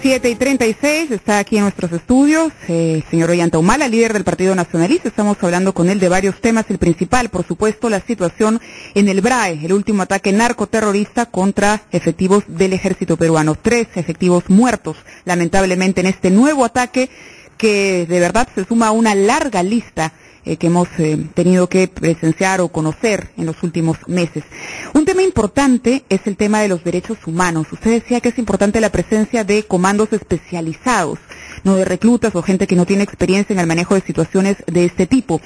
7:36, está aquí en nuestros estudios, señor Ollanta Humala, líder del Partido Nacionalista. Estamos hablando con él de varios temas. El principal, por supuesto, la situación en el BRAE, el último ataque narcoterrorista contra efectivos del ejército peruano. 3 efectivos muertos, lamentablemente, en este nuevo ataque que de verdad se suma a una larga lista que hemos tenido que presenciar o conocer en los últimos meses. Un tema importante es el tema de los derechos humanos. Usted decía que es importante la presencia de comandos especializados, no de reclutas o gente que no tiene experiencia en el manejo de situaciones de este tipo.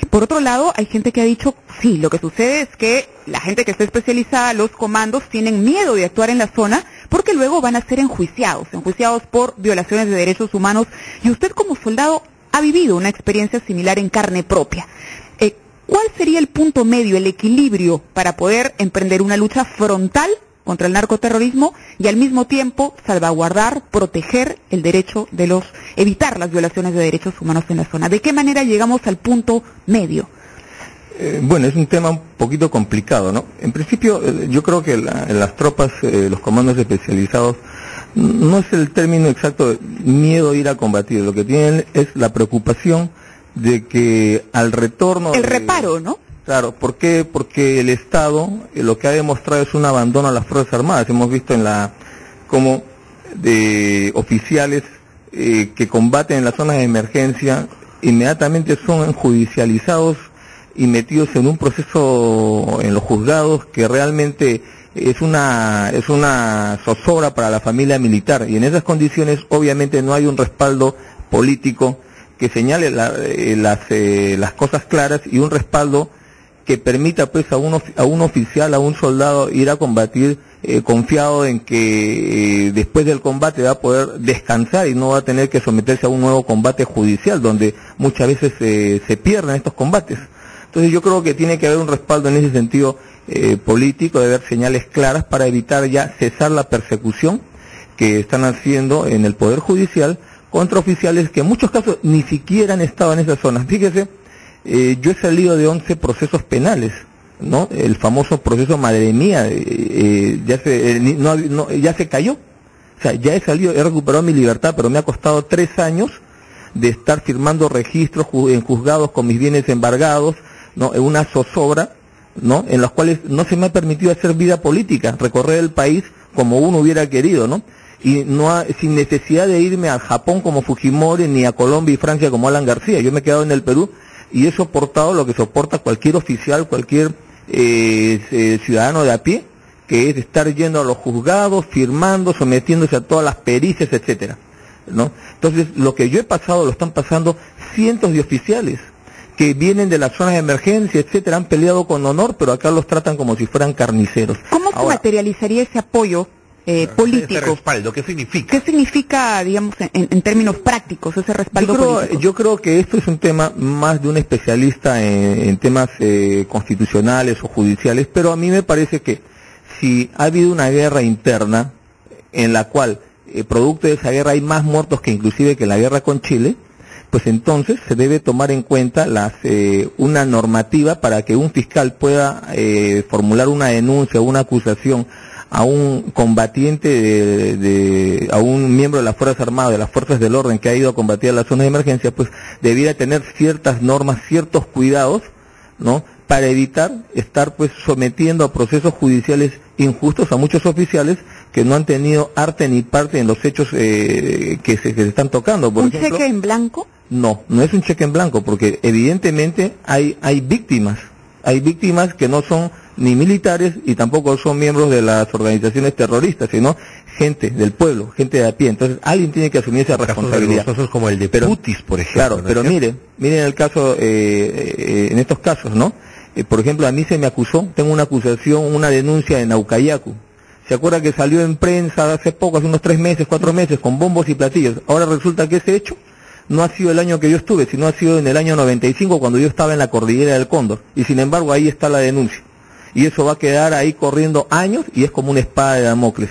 Por otro lado, hay gente que ha dicho, sí, lo que sucede es que la gente que está especializada, los comandos, tienen miedo de actuar en la zona porque luego van a ser enjuiciados por violaciones de derechos humanos. Y usted como soldado ha vivido una experiencia similar en carne propia. ¿Cuál sería el punto medio, el equilibrio para poder emprender una lucha frontal contra el narcoterrorismo y al mismo tiempo salvaguardar, proteger el derecho de evitar las violaciones de derechos humanos en la zona? ¿De qué manera llegamos al punto medio? Bueno, es un tema un poquito complicado, ¿no? En principio, yo creo que las tropas, los comandos especializados, no es el término exacto de miedo a ir a combatir. Lo que tienen es la preocupación de que al retorno... El reparo, ¿no? Claro, ¿por qué? Porque el Estado lo que ha demostrado es un abandono a las Fuerzas Armadas. Hemos visto como de oficiales que combaten en las zonas de emergencia, inmediatamente son judicializados y metidos en un proceso en los juzgados que realmente es una zozobra para la familia militar, y en esas condiciones obviamente no hay un respaldo político que señale las cosas claras y un respaldo que permita pues a un oficial, a un soldado ir a combatir confiado en que después del combate va a poder descansar y no va a tener que someterse a un nuevo combate judicial donde muchas veces se pierden estos combates. Entonces yo creo que tiene que haber un respaldo en ese sentido político, debe haber señales claras para evitar ya cesar la persecución que están haciendo en el Poder Judicial contra oficiales que en muchos casos ni siquiera han estado en esas zonas. Fíjese, yo he salido de 11 procesos penales, ¿no? El famoso proceso Madre Mía, ya se cayó. O sea, ya he salido, he recuperado mi libertad, pero me ha costado 3 años de estar firmando registros en juzgados con mis bienes embargados, ¿no? En una zozobra, ¿no? En las cuales no se me ha permitido hacer vida política, recorrer el país como uno hubiera querido, ¿no? Y sin necesidad de irme a Japón como Fujimori, ni a Colombia y Francia como Alan García. Yo me he quedado en el Perú y he soportado lo que soporta cualquier oficial, cualquier ciudadano de a pie, que es estar yendo a los juzgados, firmando, sometiéndose a todas las pericias, etcétera, ¿no? Entonces, lo que yo he pasado lo están pasando cientos de oficiales que vienen de las zonas de emergencia, etcétera, han peleado con honor, pero acá los tratan como si fueran carniceros. ¿Cómo se materializaría ese apoyo político? Ese respaldo, ¿qué significa? ¿Qué significa, digamos, en términos prácticos, ese respaldo político? Yo creo que esto es un tema más de un especialista en temas constitucionales o judiciales, pero a mí me parece que si ha habido una guerra interna en la cual, producto de esa guerra, hay más muertos que inclusive que la guerra con Chile, pues entonces se debe tomar en cuenta una normativa para que un fiscal pueda formular una denuncia o una acusación a un combatiente, a un miembro de las Fuerzas Armadas, de las Fuerzas del Orden que ha ido a combatir a las zonas de emergencia, pues debiera tener ciertas normas, ciertos cuidados, ¿no? Para evitar estar pues sometiendo a procesos judiciales injustos a muchos oficiales que no han tenido arte ni parte en los hechos que se están tocando. Por ejemplo, ¿un cheque en blanco? No es un cheque en blanco, porque evidentemente hay víctimas que no son ni militares y tampoco son miembros de las organizaciones terroristas, sino gente del pueblo, gente de a pie. Entonces alguien tiene que asumir esa responsabilidad. Casos como el de Putis, por ejemplo. Claro, ¿no? Pero miren el caso, en estos casos, ¿no? Por ejemplo, a mí se me acusó, tengo una acusación, una denuncia en Naucayacu. ¿Se acuerda que salió en prensa hace poco, hace unos 3 meses, 4 meses, con bombos y platillos? Ahora resulta que ese hecho no ha sido el año que yo estuve, sino ha sido en el año 95, cuando yo estaba en la cordillera del Cóndor. Y sin embargo, ahí está la denuncia. Y eso va a quedar ahí corriendo años y es como una espada de Damocles.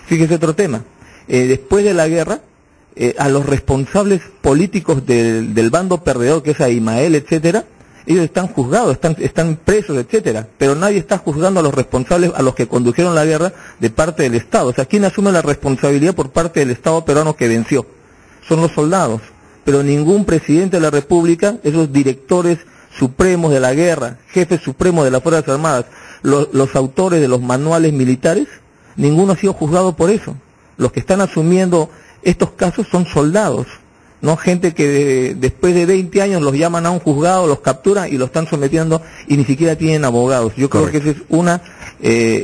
Fíjese otro tema. Después de la guerra, a los responsables políticos del bando perdedor, que es Abimael, etcétera, ellos están juzgados, están presos, etcétera, pero nadie está juzgando a los responsables, a los que condujeron la guerra de parte del Estado. O sea, ¿quién asume la responsabilidad por parte del Estado peruano que venció? Son los soldados, pero ningún presidente de la República, esos directores supremos de la guerra, jefes supremos de las Fuerzas Armadas, los autores de los manuales militares, ninguno ha sido juzgado por eso. Los que están asumiendo estos casos son soldados, no gente que después de 20 años los llaman a un juzgado, los capturan y los están sometiendo y ni siquiera tienen abogados. Yo creo que esa es una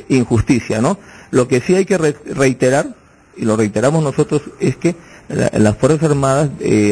injusticia, ¿no? Lo que sí hay que reiterar, y lo reiteramos nosotros, es que las Fuerzas Armadas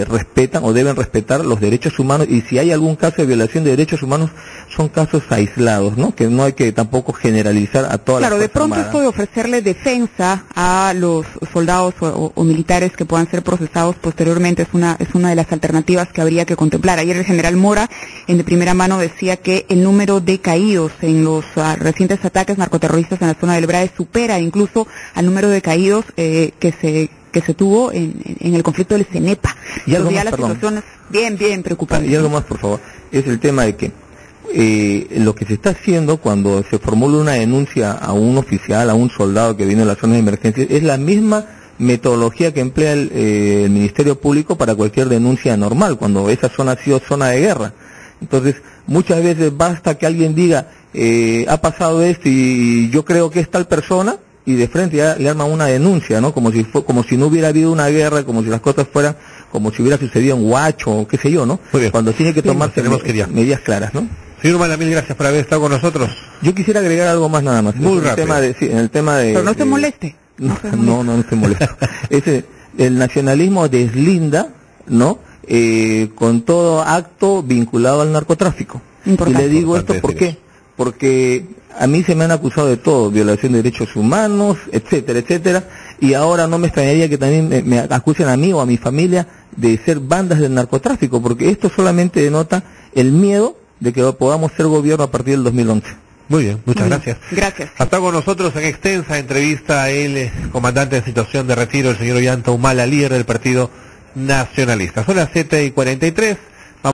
respetan o deben respetar los derechos humanos, y si hay algún caso de violación de derechos humanos son casos aislados, ¿no? Que no hay que tampoco generalizar a todas las Fuerzas Armadas. Claro, de pronto esto de ofrecerle defensa a los soldados o militares que puedan ser procesados posteriormente es una de las alternativas que habría que contemplar. Ayer el general Mora en de primera mano decía que el número de caídos en los recientes ataques narcoterroristas en la zona del BRAE supera incluso al número de caídos que se tuvo en el conflicto del CENEPA. Y algo más, la situación es bien preocupante. Y algo más, por favor, es el tema de que lo que se está haciendo cuando se formula una denuncia a un oficial, a un soldado que viene de la zona de emergencia, es la misma metodología que emplea el Ministerio Público para cualquier denuncia normal, cuando esa zona ha sido zona de guerra. Entonces, muchas veces basta que alguien diga, ha pasado esto y yo creo que es tal persona, y de frente ya le arman una denuncia, ¿no? Como si no hubiera habido una guerra, como si las cosas fueran, como si hubiera sucedido en Huacho, o qué sé yo, ¿no? Cuando tiene que tomarse medidas claras, ¿no? Señor Humala, mil gracias por haber estado con nosotros. Yo quisiera agregar algo más nada más. Muy rápido. En el tema de... Pero no se moleste. No se molesta. El nacionalismo deslinda, ¿no? Con todo acto vinculado al narcotráfico. Importante. Y le digo esto, ¿por qué? Porque a mí se me han acusado de todo, violación de derechos humanos, etcétera, etcétera, y ahora no me extrañaría que también me acusen a mí o a mi familia de ser bandas del narcotráfico, porque esto solamente denota el miedo de que podamos ser gobierno a partir del 2011. Muy bien, muchas gracias. Gracias. Hasta con nosotros en extensa entrevista el comandante en situación de retiro, el señor Ollanta Humala, líder del Partido Nacionalista. Son las 7:43.